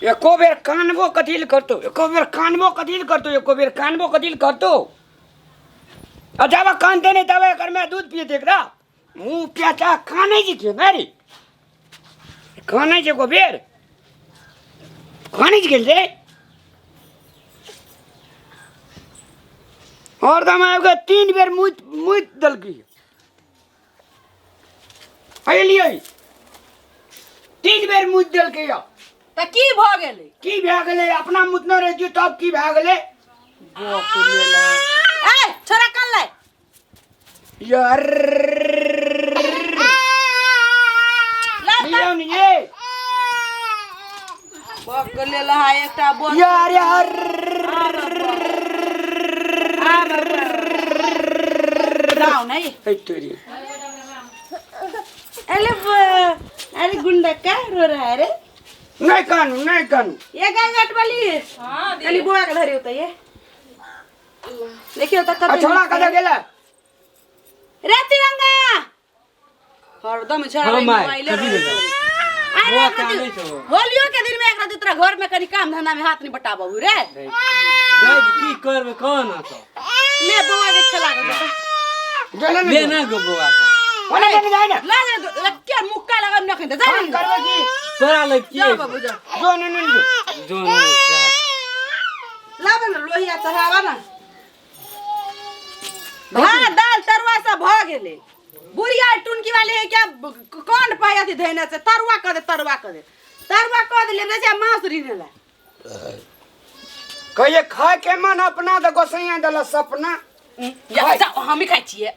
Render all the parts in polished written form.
एको बेर कानबो कथील करतो, एको बेर कानबो कथील करतो, एको बेर कानबो कथील करतो। जब कानते नहीं तब कर मैं दूध पिए देख रहा मुंह प्याचा काने जी के मेरी काने जी को बेर काने जी के दे और दम आएगा 3 बेर मुँह मुँह दल की आई लिया 3 बेर मुँह दल के या त की भ गेले अपना मुतना रह जो तब की भ गेले ए छोरा कल ले यार लियो नहीं ये बकले ला एकटा बोल यार यार लाओ नहीं ए तेरी अरे गुंडा का रो रहा है रे नहीं कानू ये गाट वाली हां अली बुआ के धरी होता ये देखियो त कर छोड़ा कदे गेला रे तिरंगा हरदम छड़ा मोबाइल होलियो के दिन में एक रात तेरा घर में कनी काम धंधा में हाथ नहीं बटाबू रे गाय की करबे कोन तो ले बुआ के चला गए ले ना गो बुआ का ओने लेके जाए ना ला के मुक्का लगा न खंदे जा हम करबे की तोरा लग की जा बाबू जा जो न जो ला बन लोहिया चढ़ावा ना भात दाल तरुआ सब भ गेले बुढ़िया टुनकी वाली है क्या कौन पाया थी धैने से तरुआ कर दे तरुआ ले ना मांस रीनेला कहिए खाए के मन अपना तो गोसैया दला सपना या जा हम ही खाई छिए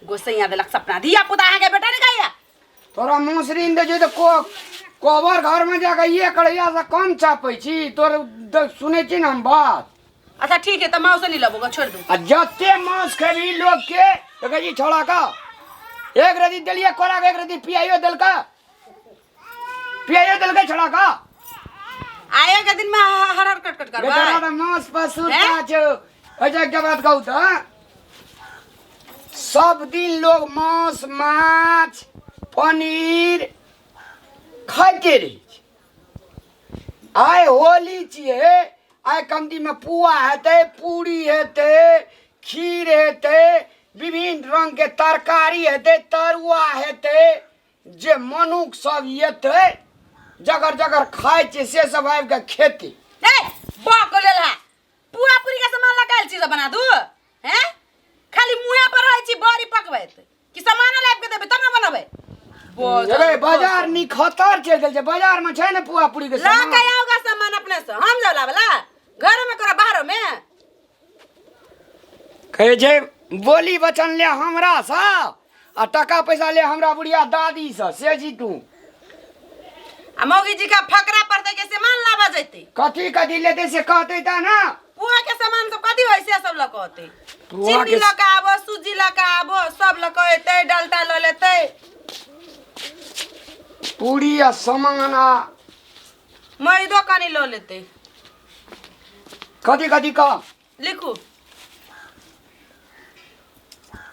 गोसैया देलक सपना दिया पुता आगे बेटा नहीं खाया तोरा मुसरी दे जो को कोबर घर में जाके ये कड़िया से कम चापै छी तोर सुनै छी न हम बात अच्छा ठीक है त मांस नहीं लबोगा छोड़ दो आ जत्ते मांस खबी लोग के तो कही छोड़ा का एक रदी दलिया कोरा एक रदी पियायो दल का छोड़ा का आए के दिन में हर कट करबा बेचारा तो मांस पसूता छो अजय के बात कहू तो सब दिन लोग मांस माछ पनीर खाते रही आए होली छिए आए कमती में पुआ हेते पूरी हेते खीर हेते विभिन्न रंग के तरकारी हेते तरुआ हेते जे मनुख सब येते जगर जगर खाए छे से सब आबि के खेती ए बकलेला पूरा पूरी के सामान लगाल चीज बना दू हैं खाली मुंहे पर रहै छी बड़ी पकबै कि सामान लाब के देबे तब न बनबै अरे बाजार निखतर चल गेल छै बाजार में छै ने पुआ पूरी के ला सामान के आओगा सामान अपने से हम जाला वाला घर में करा बाहर में कहे छै बोली वचन ले हमरा सा आ टका पैसा ले हमरा बुढ़िया दादी सा से जी तू आ मौगी जी का फकरा पड़ते के सामान लाबा जैते कथी लेते से कहते ता ना पुआ के सामान सब कथी होय से सब लकते पुआ चीनी के लका आबो सूजी लका आबो सब लकते डालटा ल लेते पूरी आ सामान आ मैदो कनी ल लेते कथी का लिखू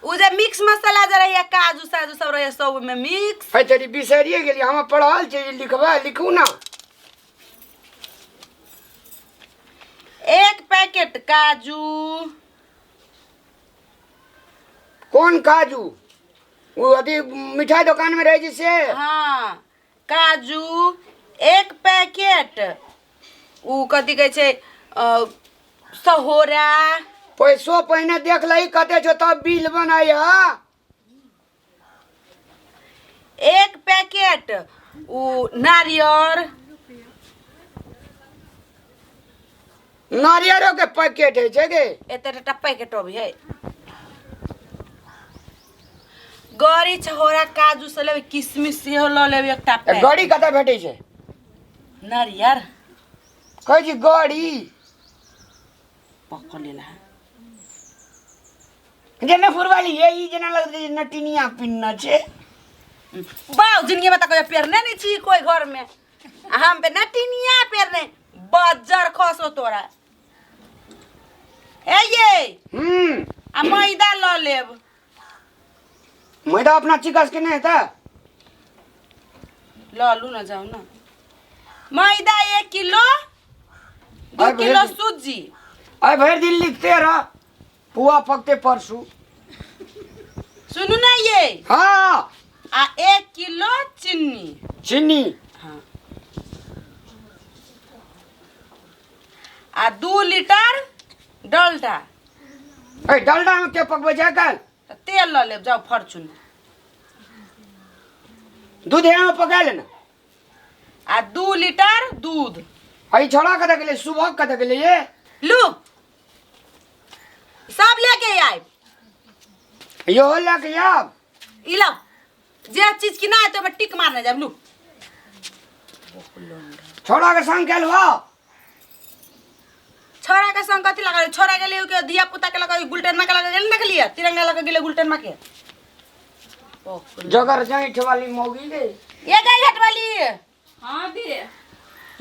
उ जे मिक्स मसाला जे रहिए काजू साजू सब रहिए सब में मिक्स है तेरी बिसरिए गेली हम पढ़ल छै लिखबा लिखू ना 1 पैकेट काजू कौन काजू वो अथी मिठाई दुकान में रहे से हाँ काजू 1 पैकेट उ कथी कहै छै सहोरा पैसो पहिने देख लही कते छो तब बिल बनाया 1 पैकेट उ नारियरों के पैकेट है जगे एतेटा पैकेट भी है गरी छहोरा काजू से लेबे किशमिश सेहो ल लेबे एकटा पैकेट गड़ी कते भेटै छै नारियर कहै छी गड़ी पकलेला जेना फुरवाली है ई जेना लगै छै नटिनिया पिन्ना छै बाऊ जिंदगी में तो कोई पेरने नहीं छी कोई घर में हम पे नटिनिया पेरने बजर खसो तोरा ए ये आ मैदा ल लेब मैदा अपना चिकस के नहीं था ल लू ना जाओ ना मैदा 1 किलो 2 अरे किलो भेज- सूजी अरे भर दिन लिखते रह, पुआ पकते परसों। सुनू ना ये हाँ, आ 1 किलो चीनी चीनी हाँ आ 2 लीटर डलडा ए डलडा में के पकबे जा कल तेल ल लेब जाओ फॉर्चून दूध में पका लेना। आ 2 लीटर दूध आई छोड़ा कदा के लिए सुबह कदा के लिए लू सब लेके आए यो हो ला के याब ई लो जे चीज की ना है तो मैं टिक मारने जाब लू छोड़ा के संग के लवा छोरा के संग कथी लगा छोरा के लिए के दिया पुता के लगा गुलटेन में के लगा गेल देख लिया तिरंगा लगा गेले गुलटेन में के जगर जैठ वाली मोगी गई। ये गई हट वाली हाँ दे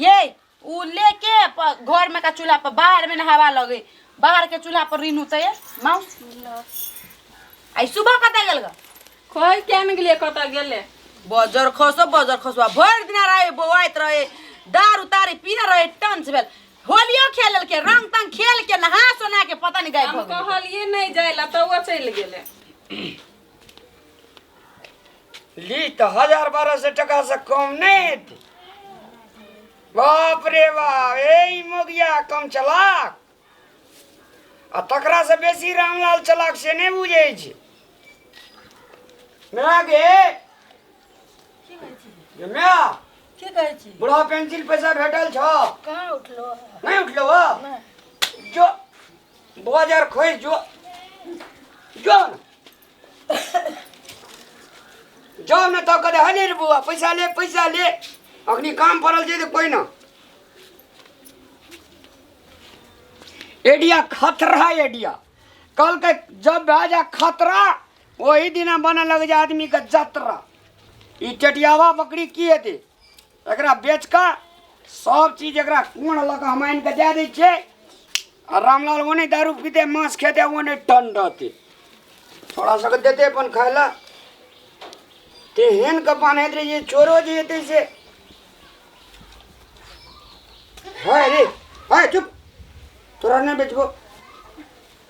ये उ लेके घर में का चूल्हा पर बाहर में हवा लगे बाहर के चूल्हा पर रीनू तो ये माउस आई सुबह कता गेल ग खोई क्या में गेलिए कत गेले बजर खसवा भर दिन रहे बोआइत रहे दारू तारी पीना रहे टंच भेल होलियो खेल के रंग तंग खेल के नहा सोना के पता नहीं गायब हम हो गेल कहलिए नहीं जाइला तो वो चल गेले ली तो 1000-1200 टका से कम नहीं थी। बाप रे बाप ए मोगिया कम चलाक आ तकरा से बेसी रामलाल चलाक से नहीं बुझे छी। मेरा गे ये मेरा की कहै छी बुढ़ा पेंसिल पैसा भेटल छ कहां उठलो नहीं उठलो हो जो 2000 खोई जो जो जाओ ना तो कदे हले रे बुआ पैसा ले अखनी काम पड़ल जे तो कोई ना एडिया खतरा एडिया कल के जब बाजा खतरा वही दिन बने लग जा आदमी का जतरा ई चटियावा बकरी की हेते एकरा बेच का सब चीज एकरा कोण लगा हमाइन के दे दै छे और रामलाल ओने दारू पीते मांस खेते ओने टंडते थोड़ा सा देते अपन खायला ते हेन का पाने रे ये चोरो जे हेते से हाय रे हाय चुप तोरा ने बेचबो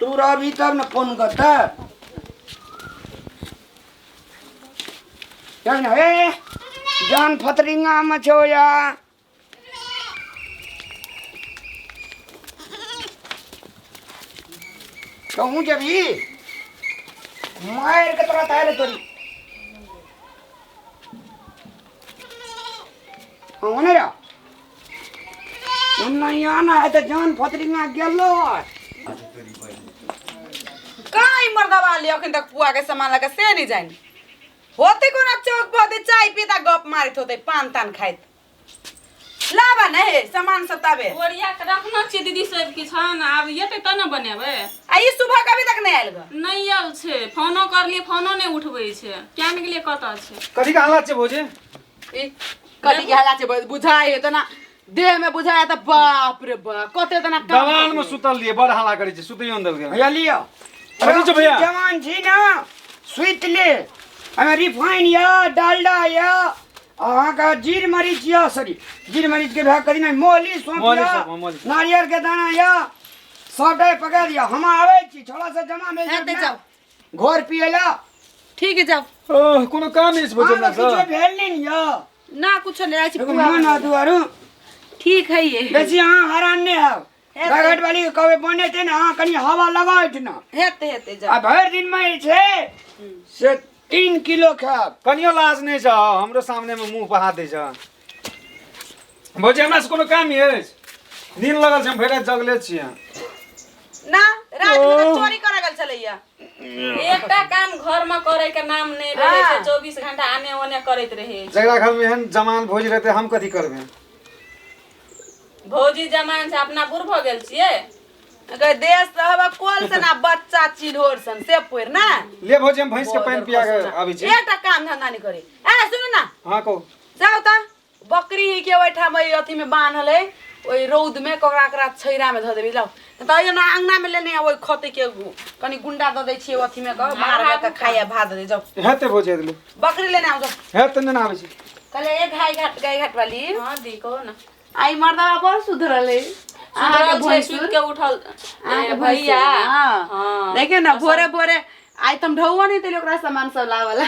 तू रह भी तब न फोन करता जान हे जान फतरिंगा मछो या कहूँ जब ही मायर के तोरा तारे तोरी हाँ ना या नहीं आना है तो जान फतरिंगा गेलो काई मर्दवा ले अखन तक पुआ के सामान लगा से नहीं जाइन होते कोना चौक पर दे चाय पीता गप मारित होते पान तान खाइत लाबा नहीं सामान सब ताबे ओरिया के रखना छी दीदी सब की छन आब येते त न बनेबे आ ई सुबह कभी तक नहीं आयल ग नहीं आल छे फोनो करलिए फोनो नहीं उठबै छे क्या में गेलिए कत छे कथी का हालत छै भौजी ई कथी के हाला छे बुझाई है तो ना देह में बुझाया त बाप रे बाप कते तना दवान में सुतल लिए बड़ हाला करे छै सुतैयो न दल गेल भैया लियो अरे जो भैया जवान छी ना स्वीट ले हमें रिफाइन या डालडा या अहाँ का जीर मरीच या सॉरी जीर मरीच के भाग कदी ना मोली सौंफ मोली या सौंफ, मोली। नारियल के दाना या सबे पका दिया हम आवे छी छोड़ा सा जमा में हेते जाओ घोर पिएला ठीक है जाओ ओह कोनो काम नहीं छै भौजी हमरा ना किछो सर भेल नहीं या ना कुछ नहीं आई छी एगो पुआ मन आदुआरू ठीक है ये बेसी अहाँ हरान नहीं है हेते। रगड़ वाली के कहबे बने थे ना अहाँ कनी हवा लगाइत ना हेते हेते आ जाओ भर दिन में छे से 3 किलो खाब कनियो लाज नहीं छ हमरो सामने में मुंह पर हाथ दै छ भौजी हमरा से कोनो काम है नींद लगल छै हम भैरा जगले छियै ना रात में तो चोरी करा गेल छलैया एकटा काम घर में करे के नाम नहीं रहे हाँ। छे 24 घंटा आने ओने करैत रहे जकरा घर में एहन जमान भौजी रहते हम कथी करबे भौजी जमान से अपना बुढ़ भ गेल छिए अगर देश रहबा कोल से ना बच्चा चिन्होर सन से पोर ना ले भौजी हम भैंस के पानी पिया के आबै छी एकटा काम धंधा नहीं करे ए सुन ना हां कहू जाओ त बकरी ही के ओठा में अथी में बांधल है ओई रौद में ककरा ककरा छैरा में ध देबी लाओ त यो ना अंगना में लेने ओई खते के कनी गुंडा द दै छी अथी में कह मार के खाया भात दे जाओ हेते भौजी दिलु बकरी लेने आओ जाओ हेते न आबै छी कले ये गाय घाट वाली हां दी कहो ना आई मर्दवा बहुत सुधरले सुधरल छै सुत के उठल भैया हां देखियो ना भोरे भोरे आई तुम ढौवा नहीं तेले ओकरा सामान सब लावला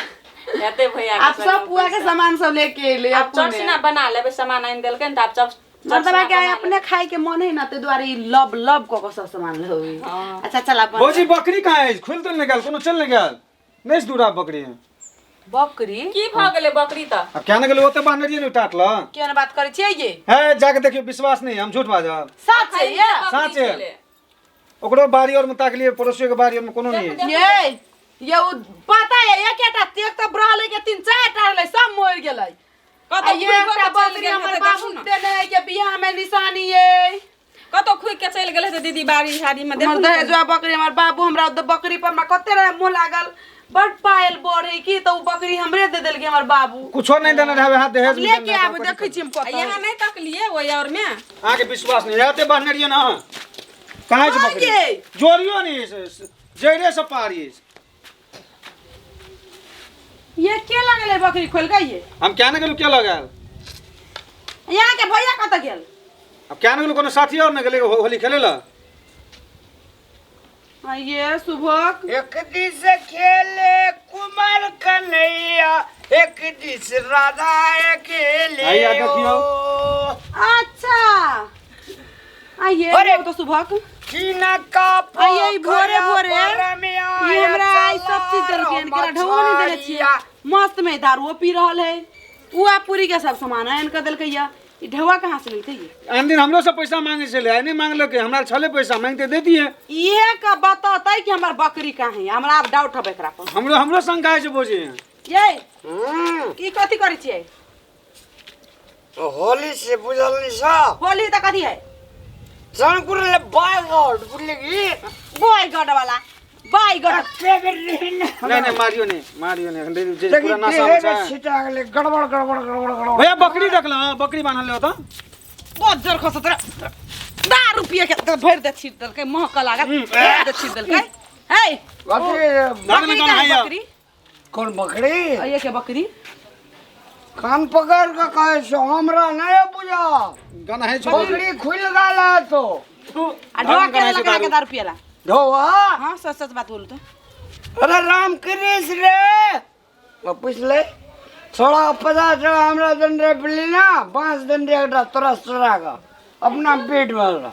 हेते भैया आप सब पुआ के सामान सब लेके ले आप चटना बना लेबे सामान आइन देलके न त आप चट मर्दवा के अपने खाए के मन है ना ते द्वारे लब लब को सब सामान लेवे अच्छा चला भौजी बकरी कहाँ है खुल तो नहीं गल कोनो चल नहीं गल नहीं दूरा बकरी है बकरी की भ गेले बकरी त अब क्या न गेलो ओते बानरिए ने टाटला केना बात करे छियै ये है जाके देखियो विश्वास नहीं हम झूठ बाजब सच है ये सच है ओकरो बारी और में ताकलिए पड़ोसियों के बारी और में कोनो नहीं है ये पता है ये केटा तेक त ब्रहले के 3-4 टारले सब मोर गेलै कतो ये एकटा बकरी हमर बाबू देने के बियाह में निशानी है कतो खुइ के चल गेले से दीदी बाड़ी झाड़ी में हमर दहेजवा बकरी हमर बाबू हमरा बकरी पर हमरा कते रहे मुंह लागल बड पायल बढ़े की तो बकरी हमरे दे देल के हमर बाबू कुछो नहीं देने रहबे हाथ दहेज में लेके आबे देखै छी हम कत यहाँ नहीं तक लिए वो और में आगे विश्वास नहीं आते बानरिए ना कहां से बकरी जोरियो नहीं जइरे से पारी ये के लगले बकरी खोल गई ये हम क्या न गेलु क्या लगाल यहाँ के भैया कत गेल अब क्या न गेलु कोनो साथी और न गेले होली खेलेला ये सुभक एक दिस खेले कुमार कन्हैया एक दिस राधा अकेले आइए, देखियो। अच्छा आइए अरे, तो सुभक कीना का आइए भोरे भोरे ये हमरा आई सब चीज देल के इनकरा ढोवा नहीं देले छियै मस्त में दारू पी रहल है पुआ पूरी के सब सामान है इनका देल के ई ढोवा कहां से लेते ये आन दिन हमरो से पैसा मांगे चले नहीं मांगलो के हमरा छले पैसा मांगते दे दिए ये का बतातै कि हमर बकरी कहां है हमरा अब डाउट है एकरा पर हमरो शंका है बोझे ये की कथि करै छियै होली से बुझल नहीं सा होली त कथि है जनपुर ले बायगॉड बुलेगी बॉयगॉड वाला बॉयगॉड नहीं मारियो नहीं जे पूरा नासा हो जाए छिटा गेले गड़बड़ गड़बड़ गड़बड़ गड़बड़ भैया बकरी देखला बकरी बांधल ले होता बहुत जोर खस तोरा दारू पिए के भर दे छीट देल के महक लागल भर दे छीट देल के हे बकरी कौन है या? बकरी कौन बकरी ये के बकरी कान पकड़ के कहे सो हमरा नहीं बुझा गाना है बकरी खुल गाला तो आ ढोआ के लगा के दारू पिएला ढोआ हां सच सच बात बोल तो अरे राम कृष्ण रे वो पूछ ले थोड़ा 50 हमरा दंड रे पली ना 5 दंड एकटा तोरा तोरा का अपना पेट वाला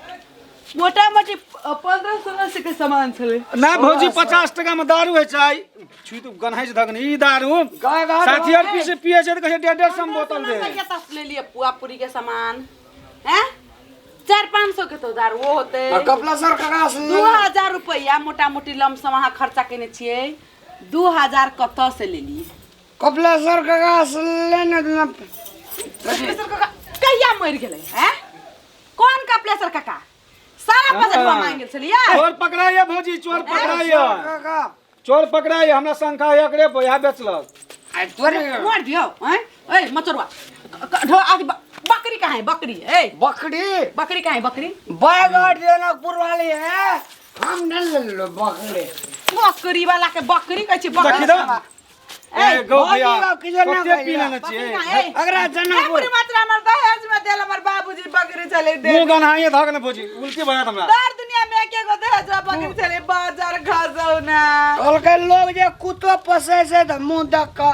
मोटा मोटी 15-16 से के सामान छले ना भौजी 50 टका में दारू है चाय छी तू गनहाई से धगन ई दारू गाय गाय साथी और पीछे पिए छै त कहे 1.5 सम बोतल दे ये तस ले लिए पुआ पूरी के सामान हैं 400-500 के तो दारू वो होते कपला सर का से 2000 रुपया मोटा मोटी लमसम वहां खर्चा केने छिए 2000 कत से ले लिए कपला सर का से लेने देना कहिया मर गेलै हैं कौन का प्लेसर काका सारा बजटवा मांग गेल छलिए चोर पकड़ाइए भौजी चोर पकड़ाइए काका चोर पकड़ाइए हमरा शंका है एकरे पे यह बेचलक आई तोरे मार दियो हैं ए मचरवा ढो आगे बकरी कहां है बकरी ए बकरी कहां है बकरी बायगॉड जनकपुर वाली है हम नहीं ले लो बकरी वाला के बकरी कहै छी देखी बकरी दो ए गो भैया किजो ना कते पी लेना चाहिए अगर जनकपुर पूरी मात्रा हमर दहेज में देल हमर बाबूजी बकरी चले दे मुंह गनहाई धक न भौजी उल्टी भया हमरा दर दुनिया में के गो दहेज बकरी चले बाजार खसौ ना कल के लोग जे कुत्तो पोसे से त मुंह देख के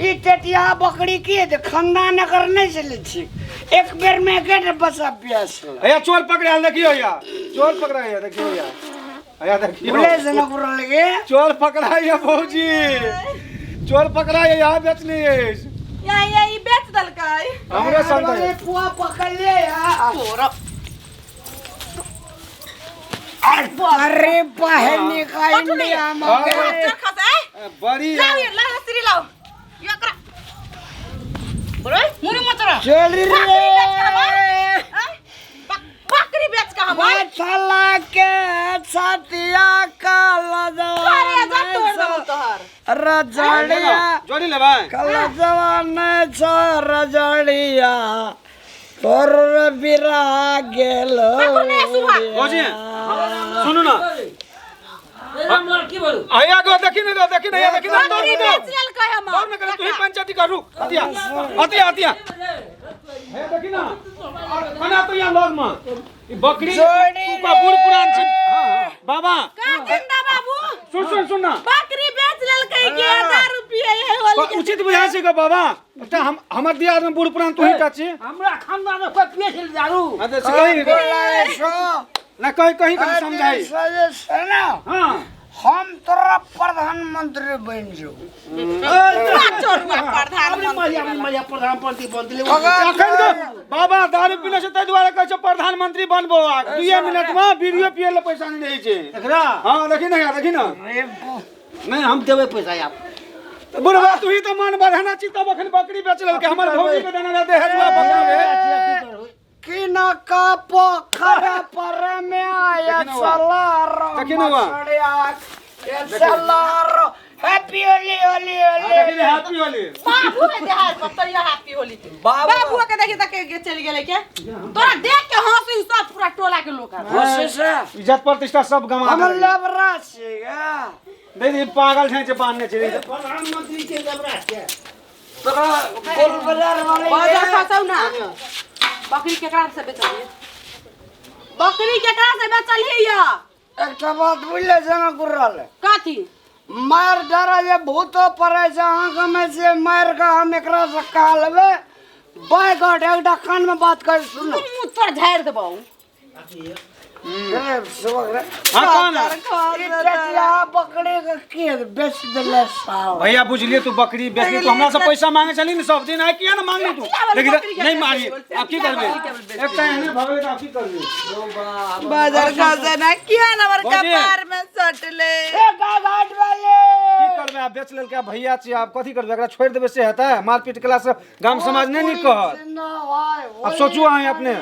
ई टेटिया बकरी की है खानदान कर नहीं चले छी एक बेर में गेट बसा पियास भैया चोर पकड़ा देखियो या चोर पकड़ाइए देखियो या भैया देखियो बोले जनकपुर लगे चोर पकड़ाइए भौजी चोर पकड़ाइए यहाँ बेचनी है यही बेच दल kai हमरे संग है पुआ पकड़ ले यार तोरा अरे बहन का इंडिया में मास्टर खसे बड़ी लाओ ये ला स्त्री लाओ ये करा बोलो मुरी मचरा चल रे बकरी बेच का हम मसाला के छतिया का अरे जा तोड़ दो तोहर रजड़िया जोड़ी ले भाई कल जवान छ रजड़िया तोर बिरा गेलो भौजी सुनो ना आया गो देखी नहीं दो देखी नहीं देखी नहीं बकरी बेच लेल कहे हम दौड़ में करे तू ही पंचायती कर रुक हतिया हतिया हतिया है देखी ना और खाना तो यहाँ लोग में ई बकरी का बूढ़ पुरान छै हां बाबा का जिंदा बाबू सुन सुन ना बकरी बेच लेल कहे के 1000 रुपया ये होली उचित बुझा छै ग बाबा त हम हमर दियाद में बूढ़ पुरान तू ही का छी हमरा खानदान में कोई पिए छल दारू अरे ना कहीं कहीं का समझाई सेना हां हम तोरा प्रधानमंत्री बन जो चोरुआ प्रधानमंत्री मरिया प्रधानमंत्री बन दिले अखन के बाबा दारू पीले से तै दुआरे कहै छै प्रधानमंत्री बनबो 2 मिनट में वीडियो पिए ले पैसा नहीं रहै छै एकरा हां देखी ना नहीं हम देबे पैसा आप बुढ़वा तू ही तो मन बढ़ाना छी तब अखन बकरी बेच लेल के हमर भौजी के देना दे हजवा भंगा में कि न का पोखर पर में आया सलार देखी ना हुआ? सलार हैप्पी होली होली देखी होली हैप्पी वाली बाबू के देहात पत्तरिया हैप्पी होली बाबू के देखि तक के चल गेले के तोरा देख के हंसी सब पूरा टोला के लोग इज्जत प्रतिष्ठा सब गमा हम लेबरा छी दे दे पागल छै जे बांधने छै प्रधानमंत्री के जबरा के तोरा गोल बाजार वाले बाजार फसाउ ना बकरी केकरा से बेचलिए बकरी केकरा से बेचलिए या एकटा बात बुझले जना गुरल काथी मार डरा जे भूतो पड़े छै आंख में से मार के हम एकरा से कह लेबे बाय गॉड एकटा कान में बात कर सुनो मुंह तोड़ झाड़ देबौ बकरी के बेच दिले साहब भैया बुझलिए तू बकरी बेचली तू हमरा से पैसा मांगे चली न सब दिन आइ किया न मांगली तू लेकिन नहीं मांगी अब की करबे एक टाइम नहीं भगले तो अब की करबे बाजार खासे ना किया ना बड़का पार में सटले ए घाट वाले की करबे आप बेच लेल के भैया छी आप कथी करबे एकरा छोड़ देबे से हेता मारपीट केला से गांव समाज नहीं निक कहत अब सोचू आए अपने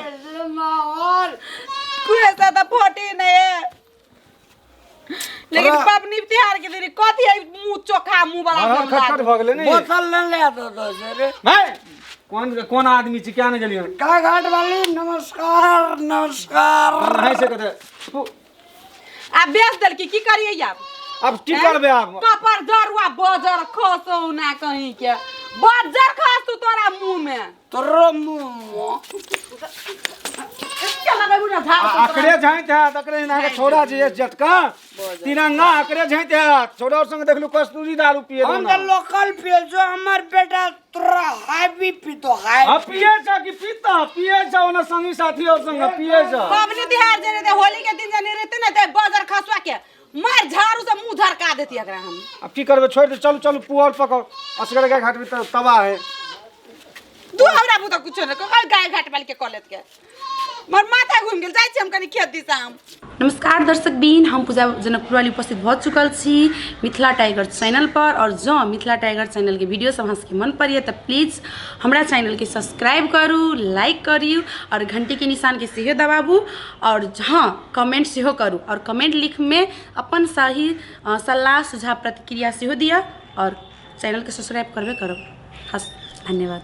कुए ज्यादा फोटी नहीं है लेकिन पबनी त्योहार के दिन कथी है मुंह चोखा मुंह वाला खटखट भ गेले नहीं बोतल न ले दो रे भाई कौन आदमी छी क्या नहीं जलियो का घाट वाली नमस्कार नमस्कार नहीं से कहते आप बेच दल की करिए आप अब की करबे आप कपर दरुआ बजर खसो ना कहीं के बजर खस तू तोरा मुंह में तोरो मुंह क्या लगा बुना झाड़ आकरे जाइत है तकरे ना के छोड़ा जे जटका तिरंगा आकरे जाइत है छोड़ा और संग देखलु कस्तूरी दारू पिए हम तो लोकल पिए जो हमर बेटा तोरा हाई पीतो हाई अब पिए जा कि पीता पिए जाओ ना संगी साथी और संग पिए जा पबनी त्योहार जे रहते होली के दिन जने रहते ना ते बजर खसवा के मार झाड़ू से मुंह झरका देती एकरा हम अब की करबे छोड़ दे चल चल पुआल पकड़ असगर के घाट में तो तबाह है तू हमरा बुता कुछ न कल गाय घाट वाली के कॉलेज के मोर माथा घूम गेल जाय छी हम कनी खेत दिस हम नमस्कार दर्शक बीन हम पूजा जनकपुर वाली उपस्थित भ चुकल छी मिथिला टाइगर चैनल पर और जो मिथिला टाइगर चैनल के वीडियो सब के मन पड़िए तो प्लीज हमरा चैनल के सब्सक्राइब करू लाइक करियो और घंटी के निशान के सेहो दबाबू और हाँ कमेंट सेहो करू और कमेंट लिख में अपन सही सलाह सुझाव प्रतिक्रिया सेहो दिया और चैनल के सब्सक्राइब करबे करो खास धन्यवाद।